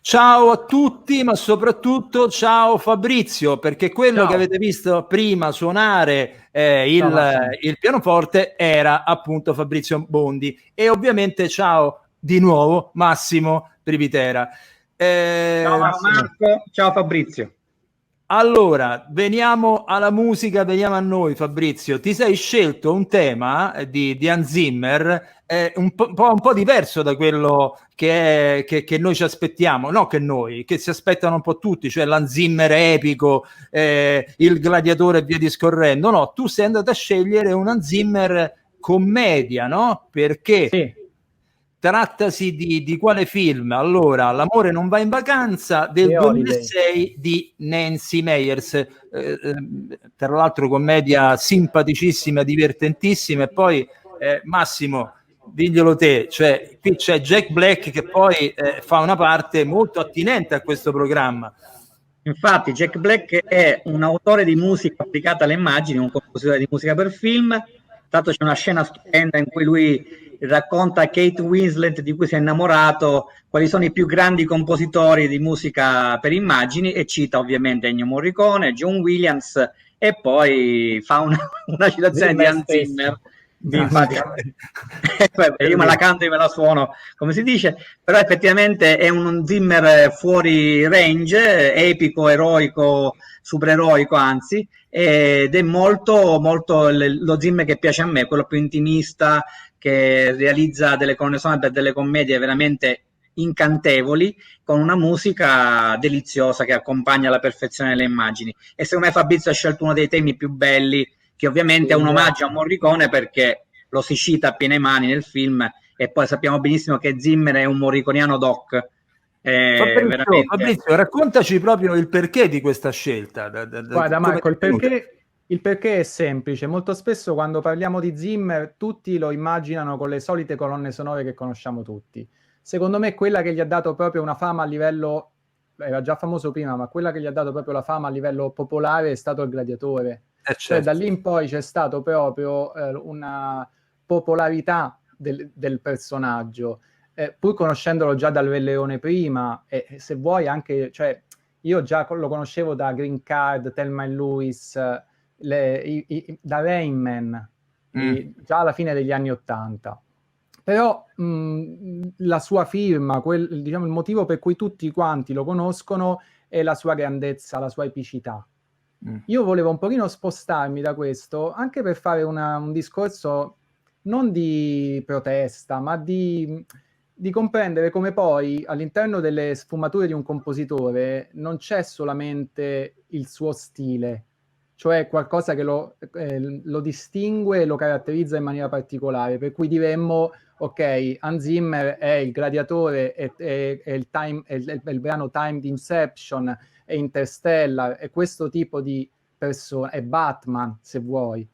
Ciao a tutti, ma soprattutto ciao Fabrizio, perché quello Ciao. che avete visto prima suonare Ciao Massimo. il pianoforte era appunto Fabrizio Bondi. E ovviamente ciao di nuovo Massimo Privitera. Ciao Eh, Massimo. Marco, ciao Fabrizio. allora, veniamo alla musica, veniamo a noi Fabrizio. Ti sei scelto un tema di Hans Zimmer un po' diverso da quello che noi ci aspettiamo, no che noi, che si aspettano un po' tutti, cioè l'Hans Zimmer epico, il gladiatore e via discorrendo. No, tu sei andato a scegliere un Hans Zimmer commedia, no? Perché Sì, trattasi di quale film? Allora, L'amore non va in vacanza del The Holiday. 2006 di Nancy Meyers, tra l'altro commedia simpaticissima, divertentissima. E poi Massimo, diglielo te, cioè qui c'è Jack Black che poi fa una parte molto attinente a questo programma. Infatti Jack Black è un autore di musica applicata alle immagini, un compositore di musica per film. Tra l'altro c'è una scena stupenda in cui lui racconta a Kate Winslet, di cui si è innamorato, quali sono i più grandi compositori di musica per immagini e cita ovviamente Ennio Morricone, John Williams e poi fa una citazione di Me Hans stesso. Zimmer. Simpatica. Io me la canto e me la suono, come si dice, però effettivamente è un Zimmer fuori range, epico, eroico, supereroico anzi, ed è molto lo Zimmer che piace a me, quello più intimista, che realizza delle colonne sonore per delle commedie veramente incantevoli, con una musica deliziosa che accompagna alla perfezione le immagini. E secondo me Fabrizio ha scelto uno dei temi più belli, che ovviamente è un omaggio a Morricone perché lo si cita a piene mani nel film e poi sappiamo benissimo che Zimmer è un morriconiano doc. Veramente. Fabrizio, raccontaci proprio il perché di questa scelta. Guarda Come Marco, ti è venuta? il perché è semplice. Molto spesso quando parliamo di Zimmer tutti lo immaginano con le solite colonne sonore che conosciamo tutti. Secondo me quella che gli ha dato proprio una fama a livello, era già famoso prima, ma quella che gli ha dato proprio la fama a livello popolare è stato il Gladiatore. Cioè da Certo. lì in poi c'è stato proprio una popolarità del personaggio. Pur conoscendolo già dal Re Leone prima, e se vuoi anche, cioè, io già lo conoscevo da Green Card, Thelma e Louise, da Rain Man, già alla fine degli anni '80. Però la sua firma, diciamo, il motivo per cui tutti quanti lo conoscono è la sua grandezza, la sua epicità. Io volevo un pochino spostarmi da questo, anche per fare un discorso non di protesta, ma di comprendere come poi all'interno delle sfumature di un compositore non c'è solamente il suo stile, cioè qualcosa che lo distingue e lo caratterizza in maniera particolare, per cui diremmo, ok, Hans Zimmer è il gladiatore, è il brano Timed Inception, è Interstellar, è questo tipo di persona, è Batman, se vuoi.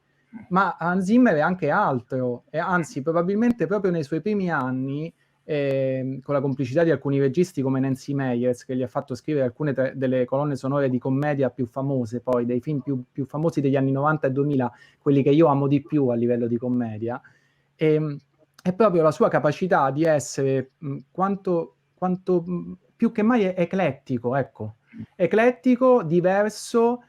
Ma Hans Zimmer è anche altro, e anzi, probabilmente proprio nei suoi primi anni, con la complicità di alcuni registi come Nancy Meyers, che gli ha fatto scrivere alcune delle colonne sonore di commedia più famose, poi dei film più famosi degli anni 90 e 2000, quelli che io amo di più a livello di commedia, è proprio la sua capacità di essere quanto più che mai eclettico, ecco. Eclettico, diverso,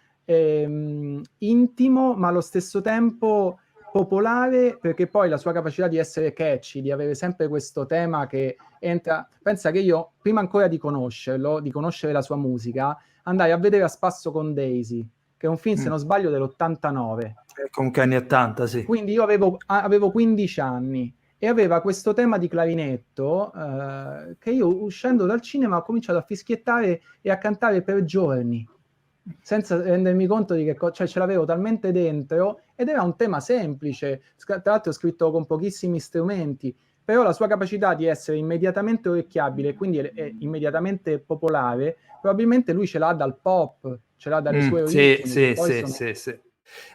intimo, ma allo stesso tempo popolare, perché poi la sua capacità di essere catchy, di avere sempre questo tema che entra. Pensa che io, prima ancora di conoscerlo, di conoscere la sua musica, andai a vedere A spasso con Daisy, che è un film, se non sbaglio, dell'89. Comunque anni 80, sì. Quindi io avevo 15 anni e aveva questo tema di clarinetto che io, uscendo dal cinema, ho cominciato a fischiettare e a cantare per giorni, senza rendermi conto di che cioè ce l'avevo talmente dentro, ed era un tema semplice, tra l'altro scritto con pochissimi strumenti, però la sua capacità di essere immediatamente orecchiabile, quindi è immediatamente popolare, probabilmente lui ce l'ha dal pop, ce l'ha dalle sue origini, che poi sono... Sì.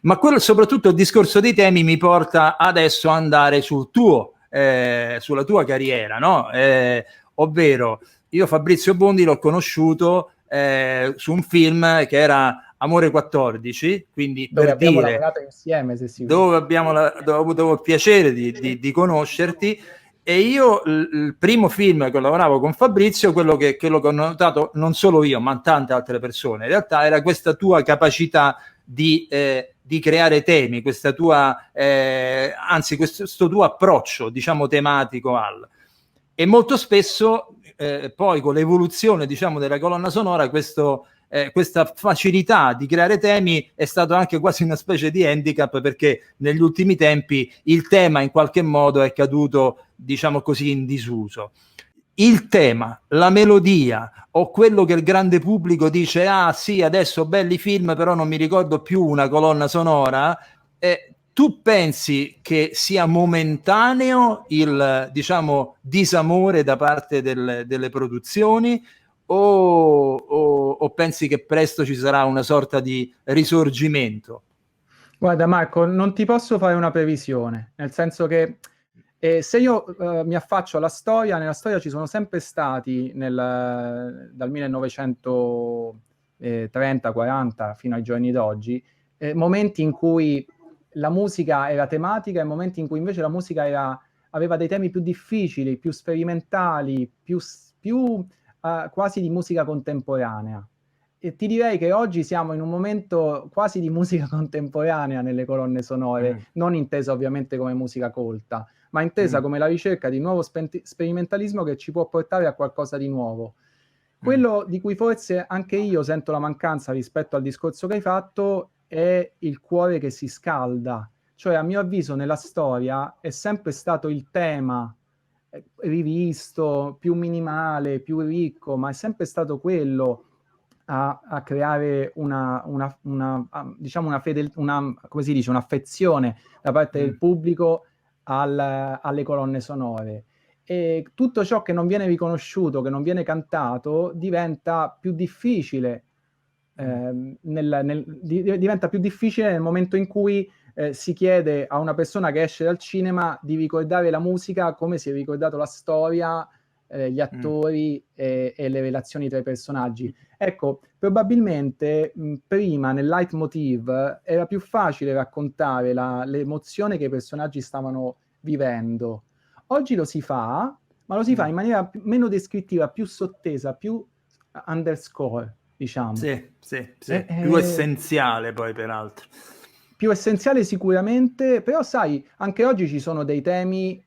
Ma quello, soprattutto il discorso dei temi, mi porta adesso ad andare sulla tua carriera, no? Ovvero, io Fabrizio Bondi l'ho conosciuto su un film che era Amore 14, quindi dove per abbiamo dire lavorato insieme, se si dove ho avuto il piacere di conoscerti, E io il primo film che lavoravo con Fabrizio, quello che ho notato non solo io, ma tante altre persone, in realtà era questa tua capacità di creare temi, questa tua, anzi questo tuo approccio, diciamo, tematico e molto spesso poi con l'evoluzione, diciamo, della colonna sonora, questa facilità di creare temi è stato anche quasi una specie di handicap, perché negli ultimi tempi il tema in qualche modo è caduto, diciamo così, in disuso. Il tema, la melodia o quello che il grande pubblico dice: ah sì, adesso belli film, però non mi ricordo più una colonna sonora, tu pensi che sia momentaneo il, diciamo, disamore da parte delle produzioni, o pensi che presto ci sarà una sorta di risorgimento? Guarda Marco, non ti posso fare una previsione, nel senso che se io mi affaccio alla storia, nella storia ci sono sempre stati dal 1930-40 fino ai giorni d'oggi momenti in cui la musica era tematica e momenti in cui invece la musica aveva dei temi più difficili, più sperimentali, più quasi di musica contemporanea. E ti direi che oggi siamo in un momento quasi di musica contemporanea nelle colonne sonore, non intesa ovviamente come musica colta, ma intesa come la ricerca di nuovo sperimentalismo che ci può portare a qualcosa di nuovo. Quello di cui forse anche io sento la mancanza rispetto al discorso che hai fatto è il cuore che si scalda. Cioè, a mio avviso, nella storia è sempre stato il tema rivisto, più minimale, più ricco, ma è sempre stato quello a creare diciamo come si dice, un'affezione da parte del pubblico alle colonne sonore. E tutto ciò che non viene riconosciuto, che non viene cantato, diventa più difficile. Diventa più difficile nel momento in cui si chiede a una persona che esce dal cinema di ricordare la musica come si è ricordato la storia, gli attori e le relazioni tra i personaggi. Ecco, probabilmente prima nel leitmotiv era più facile raccontare l'emozione che i personaggi stavano vivendo. Oggi lo si fa, ma lo si fa in maniera meno descrittiva, più sottesa, più underscore, diciamo. Sì, più essenziale poi peraltro. Più essenziale sicuramente, però sai, anche oggi ci sono dei temi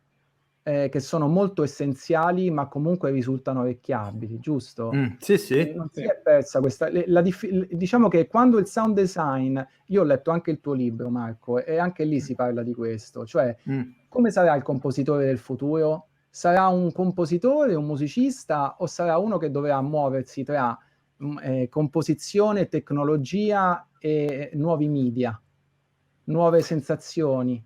che sono molto essenziali, ma comunque risultano orecchiabili, giusto? Sì. Non si è persa questa... diciamo che quando il sound design... Io ho letto anche il tuo libro, Marco, e anche lì si parla di questo. Cioè, come sarà il compositore del futuro? Sarà un compositore, un musicista, o sarà uno che dovrà muoversi tra composizione, tecnologia e nuovi media, nuove sensazioni?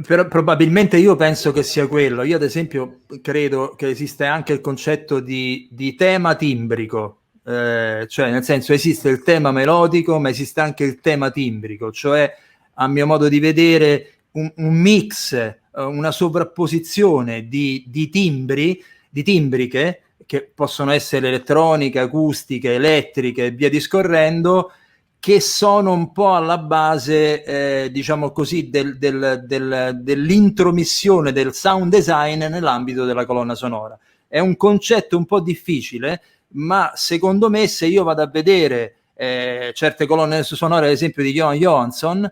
Però probabilmente io penso che sia quello. Io ad esempio credo che esiste anche il concetto di tema timbrico, cioè nel senso esiste il tema melodico, ma esiste anche il tema timbrico, cioè a mio modo di vedere un mix, una sovrapposizione di timbri, di timbriche, che possono essere elettroniche, acustiche, elettriche e via discorrendo, che sono un po' alla base, diciamo così, dell'intromissione del sound design nell'ambito della colonna sonora. È un concetto un po' difficile, ma secondo me, se io vado a vedere certe colonne sonore, ad esempio di Johan Johansson,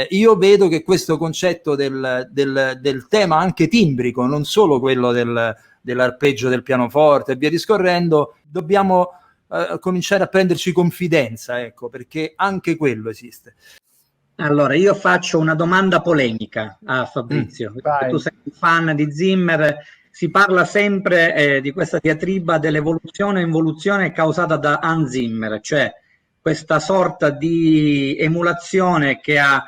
io vedo che questo concetto del tema anche timbrico, non solo quello dell'arpeggio del pianoforte e via discorrendo, dobbiamo cominciare a prenderci confidenza, ecco, perché anche quello esiste. Allora, io faccio una domanda polemica a Fabrizio. Tu sei un fan di Zimmer, si parla sempre di questa diatriba dell'evoluzione e involuzione causata da Hans Zimmer, cioè questa sorta di emulazione che ha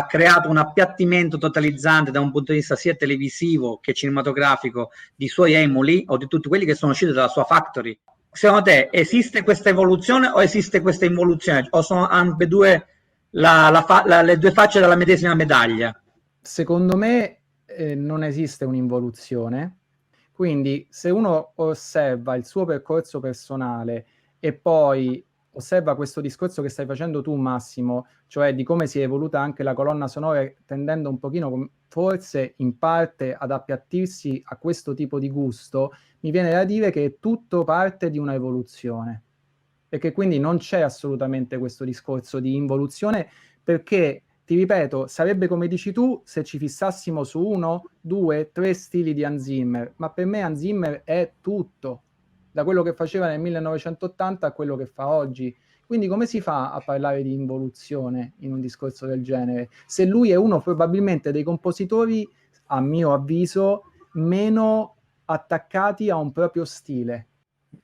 creato un appiattimento totalizzante da un punto di vista sia televisivo che cinematografico di suoi emuli o di tutti quelli che sono usciti dalla sua factory. Secondo te esiste questa evoluzione o esiste questa involuzione? O sono ambedue le due facce della medesima medaglia? Secondo me non esiste un'involuzione, quindi se uno osserva il suo percorso personale e poi osserva questo discorso che stai facendo tu, Massimo, cioè di come si è evoluta anche la colonna sonora, tendendo un pochino, forse in parte, ad appiattirsi a questo tipo di gusto. Mi viene da dire che è tutto parte di una evoluzione, perché quindi non c'è assolutamente questo discorso di involuzione, perché, ti ripeto, sarebbe come dici tu se ci fissassimo su 1, 2, 3 stili di Hans Zimmer, ma per me Hans Zimmer è tutto, da quello che faceva nel 1980 a quello che fa oggi. Quindi come si fa a parlare di involuzione in un discorso del genere? Se lui è uno probabilmente dei compositori, a mio avviso, meno attaccati a un proprio stile.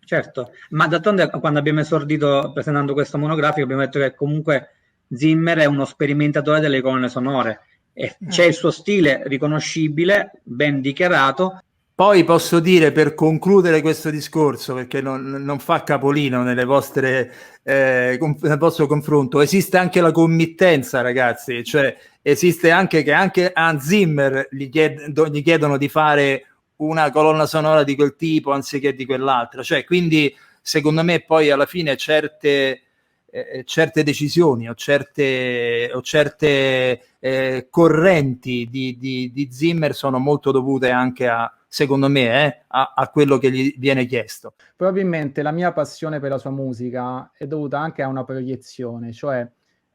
Certo, ma d'altronde quando abbiamo esordito presentando questo monografico abbiamo detto che comunque Zimmer è uno sperimentatore delle colonne sonore e c'è il suo stile riconoscibile, ben dichiarato. Poi posso dire, per concludere questo discorso, perché non fa capolino nelle vostre, nel vostro confronto, esiste anche la committenza, ragazzi, cioè esiste anche che anche a Zimmer gli chiedono di fare una colonna sonora di quel tipo anziché di quell'altra, cioè quindi secondo me poi alla fine certe decisioni o certe correnti di Zimmer sono molto dovute anche secondo me, a quello che gli viene chiesto. Probabilmente la mia passione per la sua musica è dovuta anche a una proiezione, cioè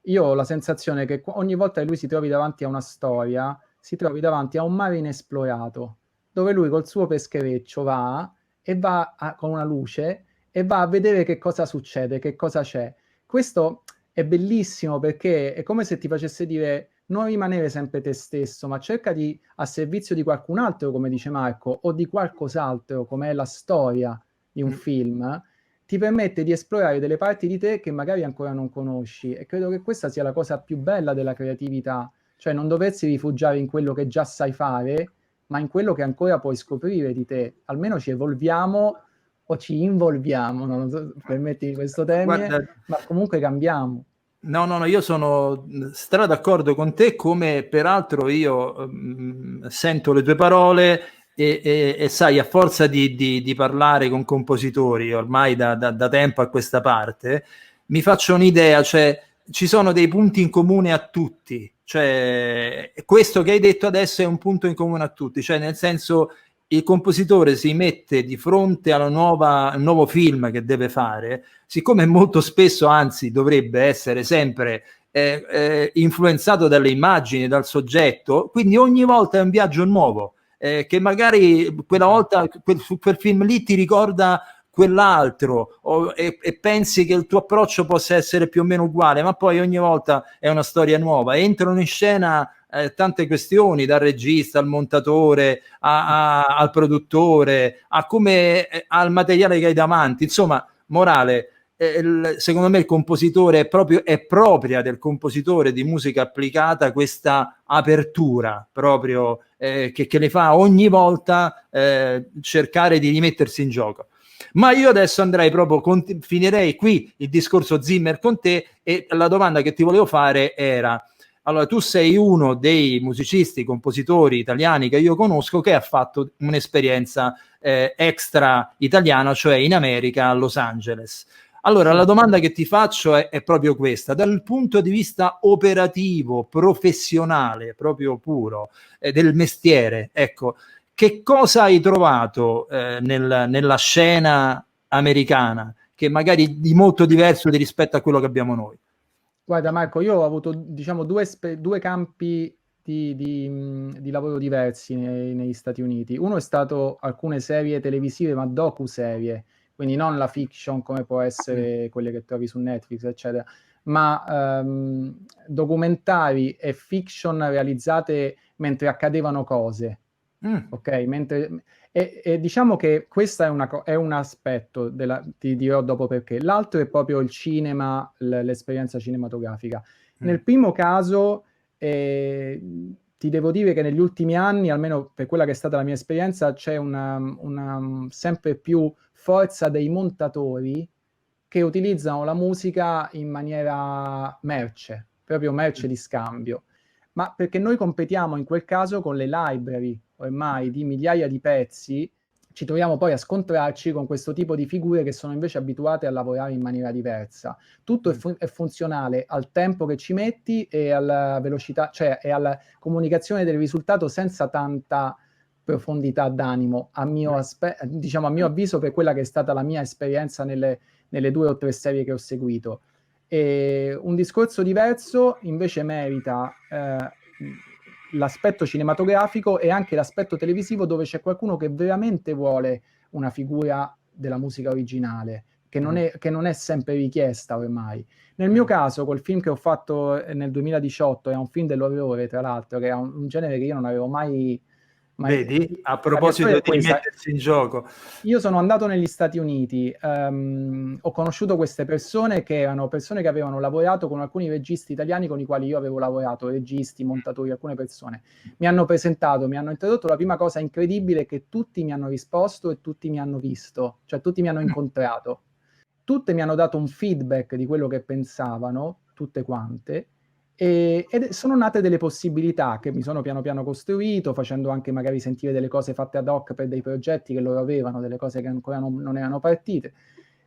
io ho la sensazione che ogni volta che lui si trovi davanti a una storia, si trovi davanti a un mare inesplorato, dove lui col suo peschereccio va e con una luce e va a vedere che cosa succede, che cosa c'è. Questo è bellissimo perché è come se ti facesse dire non rimanere sempre te stesso, ma cerca di, a servizio di qualcun altro, come dice Marco, o di qualcos'altro, come è la storia di un film, ti permette di esplorare delle parti di te che magari ancora non conosci. E credo che questa sia la cosa più bella della creatività, cioè non doversi rifugiare in quello che già sai fare, ma in quello che ancora puoi scoprire di te. Almeno ci evolviamo o ci involviamo, non so, permetti questo termine, Guarda, ma comunque cambiamo. No, io sono stra d'accordo con te, come peraltro io sento le tue parole e sai, a forza di parlare con compositori ormai da tempo a questa parte, mi faccio un'idea, cioè ci sono dei punti in comune a tutti, cioè questo che hai detto adesso è un punto in comune a tutti, cioè nel senso il compositore si mette di fronte al nuovo film che deve fare, siccome molto spesso, anzi dovrebbe essere sempre influenzato dalle immagini, dal soggetto, quindi ogni volta è un viaggio nuovo, che magari quella volta su quel film lì ti ricorda quell'altro e pensi che il tuo approccio possa essere più o meno uguale, ma poi ogni volta è una storia nuova, entrano in scena tante questioni, dal regista al montatore al produttore, al materiale che hai davanti, insomma, morale, secondo me il compositore è propria del compositore di musica applicata questa apertura proprio che le fa ogni volta cercare di rimettersi in gioco. Ma io adesso andrei proprio, finirei qui il discorso Zimmer con te, e la domanda che ti volevo fare era: allora, tu sei uno dei musicisti, compositori italiani che io conosco che ha fatto un'esperienza extra italiana, cioè in America, a Los Angeles. Allora, la domanda che ti faccio è proprio questa: dal punto di vista operativo, professionale, proprio puro, del mestiere, ecco, che cosa hai trovato nella scena americana che magari di molto diverso rispetto a quello che abbiamo noi? Guarda Marco, io ho avuto diciamo due campi di lavoro diversi negli Stati Uniti. Uno è stato alcune serie televisive, ma docu-serie, quindi non la fiction come può essere quelle che trovi su Netflix, eccetera, ma documentari e fiction realizzate mentre accadevano cose. Ok, e diciamo che questo è un aspetto, ti dirò dopo perché. L'altro è proprio il cinema, l'esperienza cinematografica. Nel primo caso, ti devo dire che negli ultimi anni, almeno per quella che è stata la mia esperienza, c'è una sempre più forza dei montatori che utilizzano la musica in maniera merce, proprio merce di scambio. Ma perché noi competiamo in quel caso con le library ormai di migliaia di pezzi ci troviamo poi a scontrarci con questo tipo di figure che sono invece abituate a lavorare in maniera diversa. Tutto è funzionale al tempo che ci metti e alla velocità, cioè e alla comunicazione del risultato senza tanta profondità d'animo, diciamo, a mio avviso, per quella che è stata la mia esperienza nelle 2 o 3 serie che ho seguito. E un discorso diverso invece merita l'aspetto cinematografico e anche l'aspetto televisivo, dove c'è qualcuno che veramente vuole una figura della musica originale, che non è sempre richiesta ormai. Nel mio caso, col film che ho fatto nel 2018, è un film dell'orrore, tra l'altro, che è un genere che io non avevo mai... Vedi, a proposito di mettersi in gioco, io sono andato negli Stati Uniti, ho conosciuto queste persone che erano persone che avevano lavorato con alcuni registi italiani con i quali io avevo lavorato, registi, montatori, alcune persone. Mi hanno presentato, mi hanno introdotto. La prima cosa incredibile è che tutti mi hanno risposto e tutti mi hanno visto, cioè tutti mi hanno incontrato. Tutte mi hanno dato un feedback di quello che pensavano, tutte quante, ed sono nate delle possibilità che mi sono piano piano costruito, facendo anche magari sentire delle cose fatte ad hoc per dei progetti che loro avevano, delle cose che ancora non erano partite,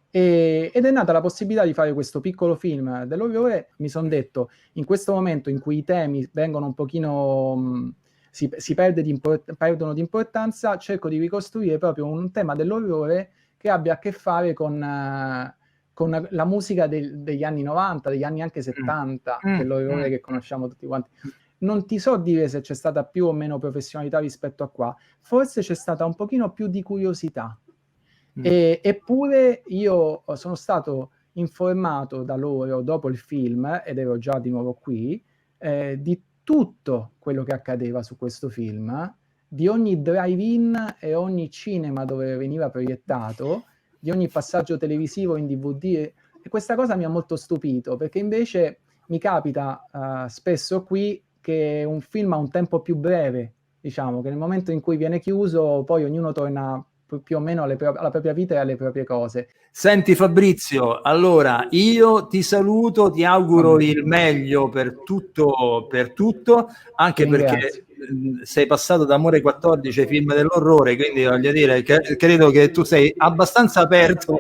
ed è nata la possibilità di fare questo piccolo film dell'orrore. Mi sono detto, in questo momento in cui i temi vengono un pochino si perdono di importanza, cerco di ricostruire proprio un tema dell'orrore che abbia a che fare con la musica degli anni 90, degli anni anche 70, dell'orrore che conosciamo tutti quanti. Non ti so dire se c'è stata più o meno professionalità rispetto a qua, forse c'è stata un pochino più di curiosità. Eppure io sono stato informato da loro dopo il film, ed ero già di nuovo qui, di tutto quello che accadeva su questo film, di ogni drive-in e ogni cinema dove veniva proiettato, di ogni passaggio televisivo in DVD, e questa cosa mi ha molto stupito, perché invece mi capita spesso qui che un film ha un tempo più breve, diciamo, che nel momento in cui viene chiuso poi ognuno torna più o meno alla propria vita e alle proprie cose. Senti Fabrizio, allora io ti saluto, ti auguro il meglio per tutto, anche perché sei passato da Amore 14 ai film dell'orrore, quindi voglio dire che credo che tu sei abbastanza aperto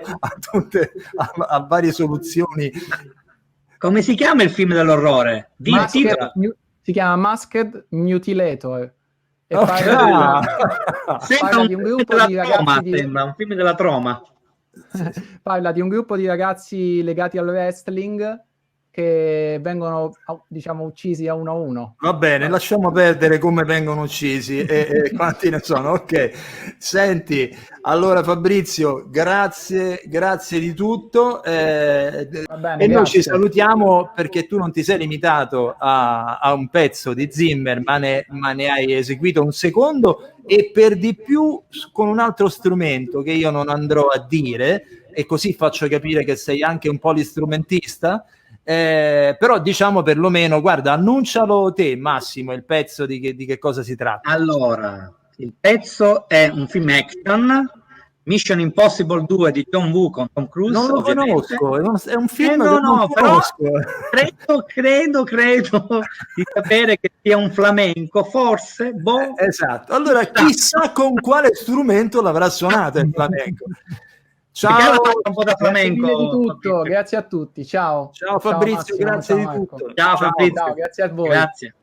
a varie soluzioni. Come si chiama il film dell'orrore? Si chiama Masked Mutilator. E parla di un gruppo di ragazzi un film della Troma. Parla di un gruppo di ragazzi legati al wrestling che vengono, diciamo, uccisi a uno. Va bene, lasciamo perdere come vengono uccisi e quanti ne sono. Ok, senti, allora Fabrizio, grazie di tutto. Bene, e noi ci salutiamo, perché tu non ti sei limitato a un pezzo di Zimmer, ma ne hai eseguito un secondo, e per di più con un altro strumento che io non andrò a dire, e così faccio capire che sei anche un polistrumentista. Però diciamo perlomeno, guarda, annuncialo te Massimo, il pezzo di che cosa si tratta. Allora, il pezzo è un film action, Mission Impossible 2 di John Woo con Tom Cruise. Non lo conosco, è un film che non conosco. Credo di sapere che sia un flamenco, forse. Esatto, allora chissà con quale strumento l'avrà suonato il flamenco. Ciao, un po' da flamenco. Grazie di tutto, grazie a tutti. Ciao. Ciao Fabrizio, grazie di tutto. Ciao Fabrizio. Ciao, grazie a voi. Grazie.